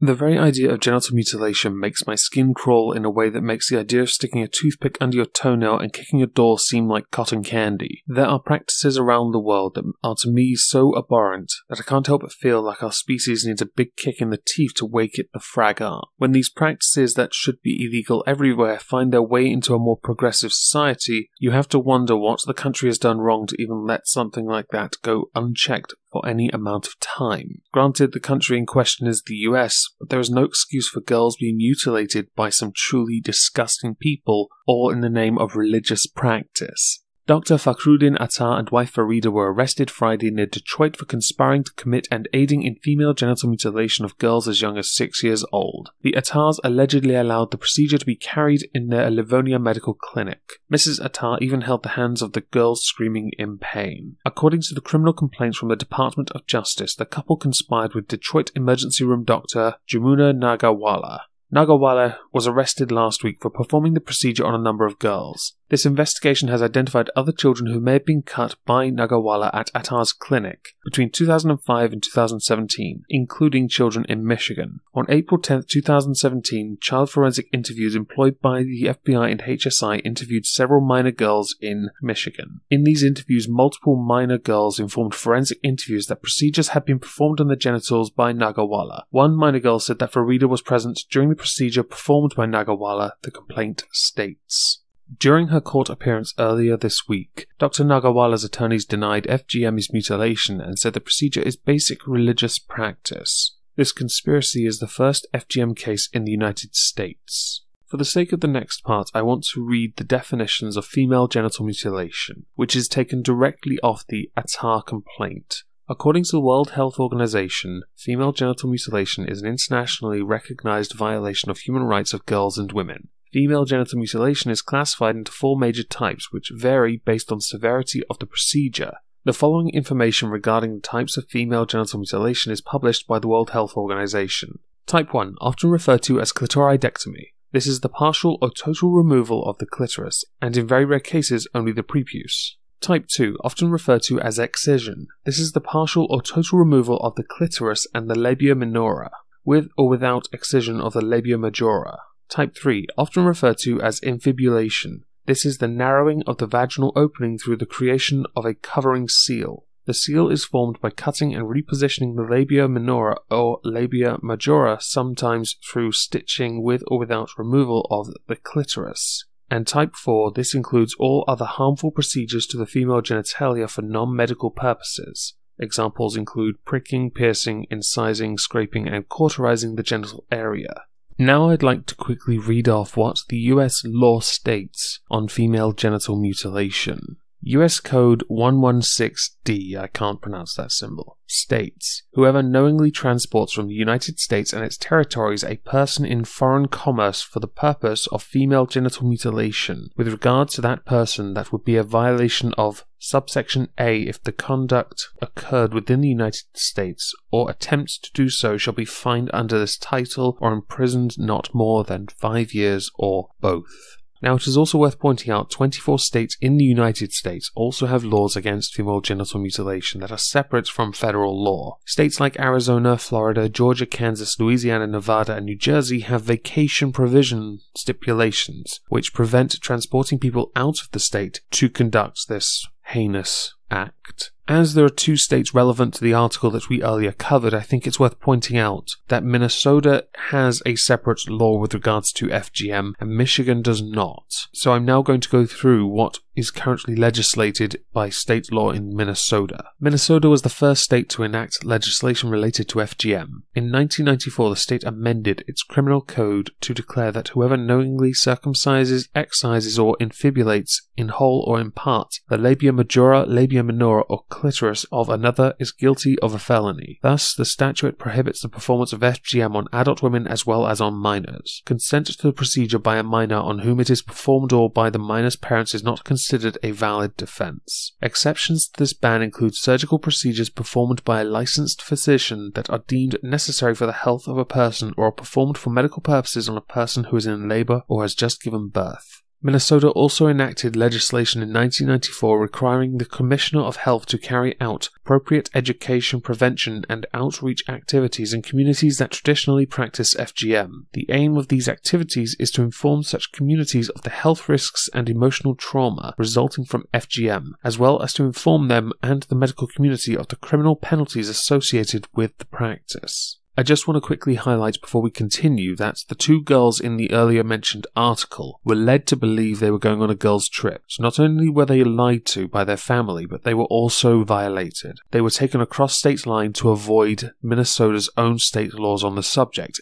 The very idea of genital mutilation makes my skin crawl in a way that makes the idea of sticking a toothpick under your toenail and kicking a door seem like cotton candy. There are practices around the world that are to me so abhorrent that I can't help but feel like our species needs a big kick in the teeth to wake it the frag up. When these practices that should be illegal everywhere find their way into a more progressive society, you have to wonder what the country has done wrong to even let something like that go unchecked for any amount of time. Granted, the country in question is the US, but there is no excuse for girls being mutilated by some truly disgusting people, all in the name of religious practice. Dr. Fakhruddin Attar and wife Farida were arrested Friday near Detroit for conspiring to commit and aiding in female genital mutilation of girls as young as 6 years old. The Attars allegedly allowed the procedure to be carried in their Livonia medical clinic. Mrs. Attar even held the hands of the girls screaming in pain. According to the criminal complaints from the Department of Justice, the couple conspired with Detroit emergency room doctor Jamuna Nagawala. Nagawala was arrested last week for performing the procedure on a number of girls. This investigation has identified other children who may have been cut by Nagawala at Attar's clinic between 2005 and 2017, including children in Michigan. On April 10, 2017, child forensic interviews employed by the FBI and HSI interviewed several minor girls in Michigan. In these interviews, multiple minor girls informed forensic interviews that procedures had been performed on their genitals by Nagawala. One minor girl said that Farida was present during the procedure performed by Nagawala, the complaint states. During her court appearance earlier this week, Dr. Nagawala's attorneys denied F.G.M.'s mutilation and said the procedure is basic religious practice. This conspiracy is the first F.G.M. case in the United States. For the sake of the next part, I want to read the definitions of female genital mutilation, which is taken directly off the Attar complaint. According to the World Health Organization, female genital mutilation is an internationally recognized violation of human rights of girls and women. Female genital mutilation is classified into 4 major types, which vary based on severity of the procedure. The following information regarding the types of female genital mutilation is published by the World Health Organization. Type 1, often referred to as clitoridectomy. This is the partial or total removal of the clitoris, and in very rare cases only the prepuce. Type 2, often referred to as excision. This is the partial or total removal of the clitoris and the labia minora, with or without excision of the labia majora. Type 3, often referred to as infibulation. This is the narrowing of the vaginal opening through the creation of a covering seal. The seal is formed by cutting and repositioning the labia minora or labia majora, sometimes through stitching with or without removal of the clitoris. And type 4, this includes all other harmful procedures to the female genitalia for non-medical purposes. Examples include pricking, piercing, incising, scraping, and cauterizing the genital area. Now I'd like to quickly read off what the US law states on female genital mutilation. US Code 116D, I can't pronounce that symbol, states, whoever knowingly transports from the United States and its territories a person in foreign commerce for the purpose of female genital mutilation, with regard to that person that would be a violation of subsection A if the conduct occurred within the United States, or attempts to do so shall be fined under this title or imprisoned not more than 5 years or both. Now, it is also worth pointing out 24 states in the United States also have laws against female genital mutilation that are separate from federal law. States like Arizona, Florida, Georgia, Kansas, Louisiana, Nevada, and New Jersey have vacation provision stipulations which prevent transporting people out of the state to conduct this heinous act. As there are 2 states relevant to the article that we earlier covered, I think it's worth pointing out that Minnesota has a separate law with regards to F.G.M. and Michigan does not. So I'm now going to go through what is currently legislated by state law in Minnesota. Minnesota was the first state to enact legislation related to F.G.M. In 1994, the state amended its criminal code to declare that whoever knowingly circumcises, excises, or infibulates in whole or in part the labia majora, labia minora, or clitoris of another is guilty of a felony. Thus, the statute prohibits the performance of F.G.M. on adult women as well as on minors. Consent to the procedure by a minor on whom it is performed or by the minor's parents is not considered a valid defense. Exceptions to this ban include surgical procedures performed by a licensed physician that are deemed necessary for the health of a person or are performed for medical purposes on a person who is in labor or has just given birth. Minnesota also enacted legislation in 1994 requiring the Commissioner of Health to carry out appropriate education, prevention, and outreach activities in communities that traditionally practice F.G.M. The aim of these activities is to inform such communities of the health risks and emotional trauma resulting from F.G.M, as well as to inform them and the medical community of the criminal penalties associated with the practice. I just want to quickly highlight before we continue that the two girls in the earlier mentioned article were led to believe they were going on a girls' trip. So not only were they lied to by their family, but they were also violated. They were taken across state line to avoid Minnesota's own state laws on the subject,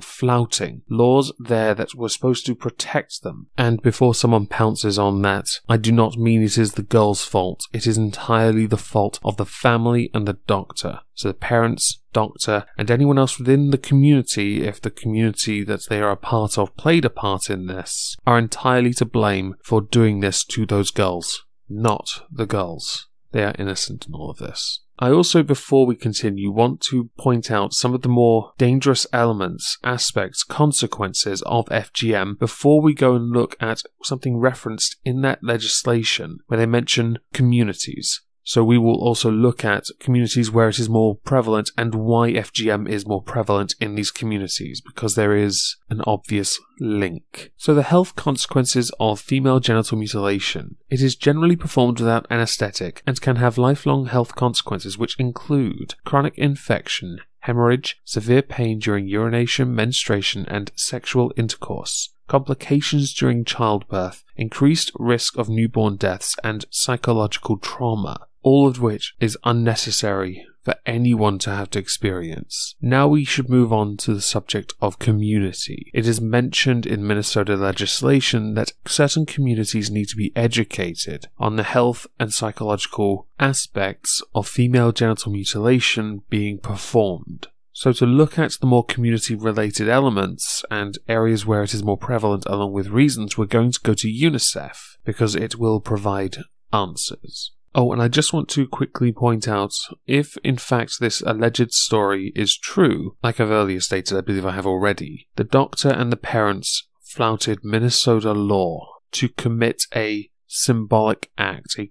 flouting laws there that were supposed to protect them. And before someone pounces on that, I do not mean it is the girl's fault. It is entirely the fault of the family and the doctor. So the parents, doctor, and anyone else within the community, if the community that they are a part of played a part in this, are entirely to blame for doing this to those girls. Not the girls. They are innocent in all of this. I also, before we continue, want to point out some of the more dangerous elements, aspects, consequences of F.G.M. before we go and look at something referenced in that legislation where they mention communities. So we will also look at communities where it is more prevalent and why F.G.M. is more prevalent in these communities, because there is an obvious link. So the health consequences of female genital mutilation. It is generally performed without anesthetic and can have lifelong health consequences which include chronic infection, hemorrhage, severe pain during urination, menstruation, and sexual intercourse, complications during childbirth, increased risk of newborn deaths, and psychological trauma, all of which is unnecessary for anyone to have to experience. Now we should move on to the subject of community. It is mentioned in Minnesota legislation that certain communities need to be educated on the health and psychological aspects of female genital mutilation being performed. So to look at the more community-related elements and areas where it is more prevalent along with reasons, we're going to go to UNICEF because it will provide answers. Oh, and I just want to quickly point out, if in fact this alleged story is true, like I've earlier stated, I believe I have already, the doctor and the parents flouted Minnesota law to commit a symbolic act, a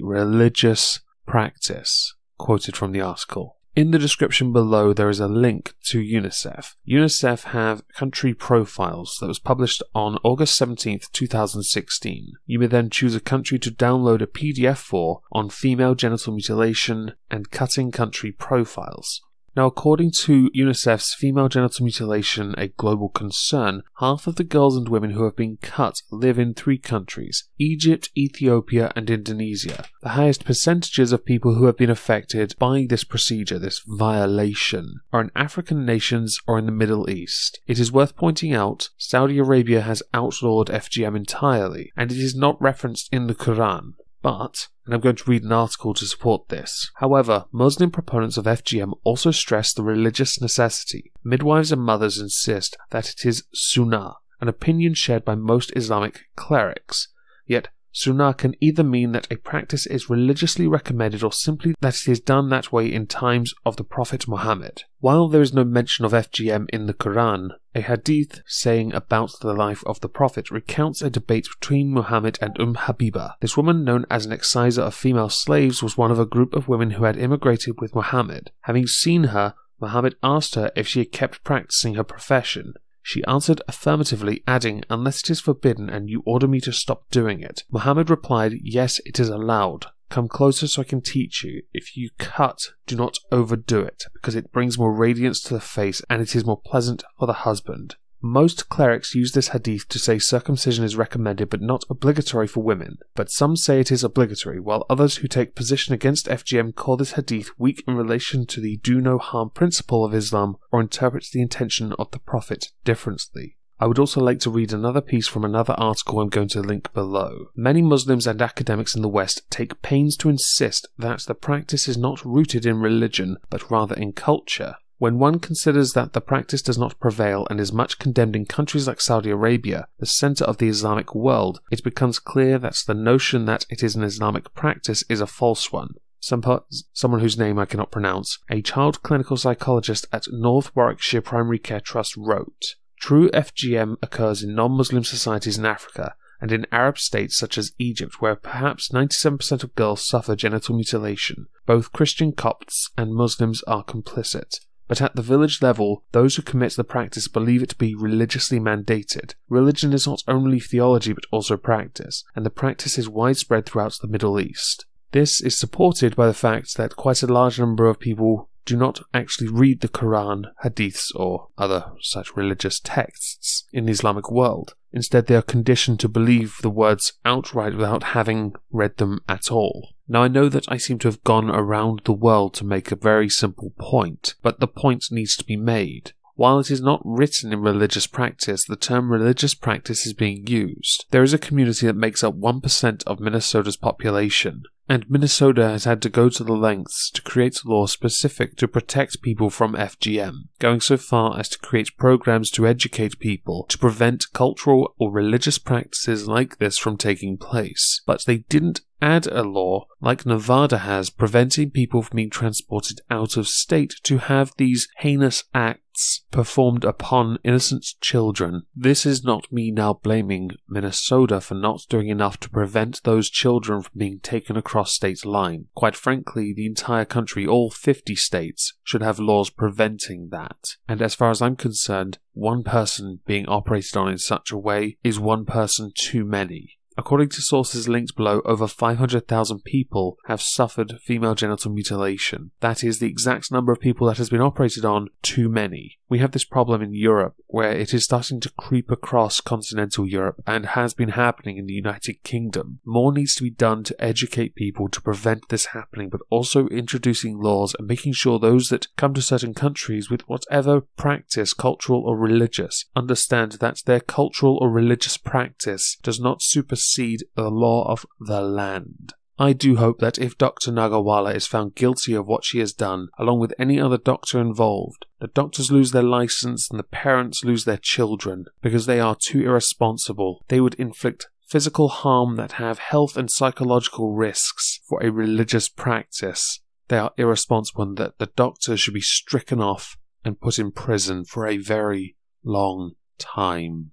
religious practice, quoted from the article. In the description below, there is a link to UNICEF. UNICEF have country profiles that was published on August 17th, 2016. You may then choose a country to download a PDF for on female genital mutilation and cutting country profiles. Now, according to UNICEF's Female Genital Mutilation, a Global Concern, half of the girls and women who have been cut live in 3 countries: Egypt, Ethiopia, and Indonesia. The highest percentages of people who have been affected by this procedure, this violation, are in African nations or in the Middle East. It is worth pointing out, Saudi Arabia has outlawed F.G.M. entirely, and it is not referenced in the Quran. But, and I'm going to read an article to support this, however, Muslim proponents of F.G.M. also stress the religious necessity. Midwives and mothers insist that it is sunnah, an opinion shared by most Islamic clerics. Yet, sunnah can either mean that a practice is religiously recommended or simply that it is done that way in times of the Prophet Muhammad. While there is no mention of F.G.M. in the Quran, a hadith saying about the life of the Prophet recounts a debate between Muhammad and Habiba. This woman, known as an exciser of female slaves, was one of a group of women who had immigrated with Muhammad. Having seen her, Muhammad asked her if she had kept practicing her profession. She answered affirmatively, adding, "Unless it is forbidden and you order me to stop doing it." Muhammad replied, "Yes, it is allowed. Come closer so I can teach you. If you cut, do not overdo it, because it brings more radiance to the face and it is more pleasant for the husband." Most clerics use this hadith to say circumcision is recommended but not obligatory for women, but some say it is obligatory, while others who take position against F.G.M. call this hadith weak in relation to the do no harm principle of Islam or interpret the intention of the Prophet differently. I would also like to read another piece from another article I'm going to link below. Many Muslims and academics in the West take pains to insist that the practice is not rooted in religion, but rather in culture. When one considers that the practice does not prevail and is much condemned in countries like Saudi Arabia, the center of the Islamic world, it becomes clear that the notion that it is an Islamic practice is a false one. Someone whose name I cannot pronounce, a child clinical psychologist at North Warwickshire Primary Care Trust, wrote, True F.G.M occurs in non-Muslim societies in Africa, and in Arab states such as Egypt, where perhaps 97% of girls suffer genital mutilation. Both Christian Copts and Muslims are complicit. But at the village level, those who commit the practice believe it to be religiously mandated. Religion is not only theology but also practice, and the practice is widespread throughout the Middle East. This is supported by the fact that quite a large number of people do not actually read the Quran, Hadiths, or other such religious texts in the Islamic world. Instead, they are conditioned to believe the words outright without having read them at all. Now, I know that I seem to have gone around the world to make a very simple point, but the point needs to be made. While it is not written in religious practice, the term religious practice is being used. There is a community that makes up 1% of Minnesota's population, and Minnesota has had to go to the lengths to create laws specific to protect people from F.G.M, going so far as to create programs to educate people to prevent cultural or religious practices like this from taking place. But they didn't add a law, like Nevada has, preventing people from being transported out of state to have these heinous acts performed upon innocent children. This is not me now blaming Minnesota for not doing enough to prevent those children from being taken across state line. Quite frankly, the entire country, all 50 states, should have laws preventing that. And as far as I'm concerned, one person being operated on in such a way is one person too many. According to sources linked below, over 500,000 people have suffered female genital mutilation. That is the exact number of people that has been operated on too many. We have this problem in Europe, where it is starting to creep across continental Europe and has been happening in the United Kingdom. More needs to be done to educate people to prevent this happening, but also introducing laws and making sure those that come to certain countries with whatever practice, cultural or religious, understand that their cultural or religious practice does not supersede the law of the land. I do hope that if Dr. Nagawala is found guilty of what she has done, along with any other doctor involved, the doctors lose their license and the parents lose their children, because they are too irresponsible. They would inflict physical harm that have health and psychological risks for a religious practice. They are irresponsible, and that the doctors should be stricken off and put in prison for a very long time.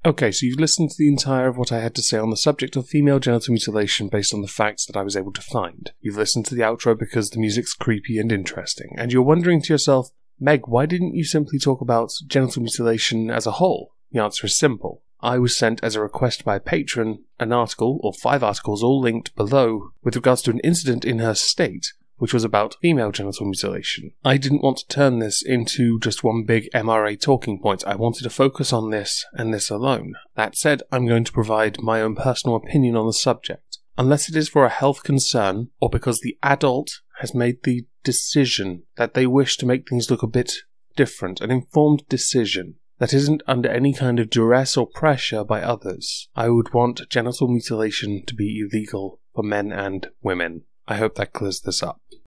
Okay, so you've listened to the entire of what I had to say on the subject of female genital mutilation based on the facts that I was able to find. You've listened to the outro because the music's creepy and interesting, and you're wondering to yourself, Meg, why didn't you simply talk about genital mutilation as a whole? The answer is simple. I was sent as a request by a patron an article, or 5 articles, all linked below, with regards to an incident in her state, which was about female genital mutilation. I didn't want to turn this into just one big MRA talking point. I wanted to focus on this and this alone. That said, I'm going to provide my own personal opinion on the subject. Unless it is for a health concern, or because the adult has made the decision that they wish to make things look a bit different, an informed decision that isn't under any kind of duress or pressure by others, I would want genital mutilation to be illegal for men and women. I hope that clears this up.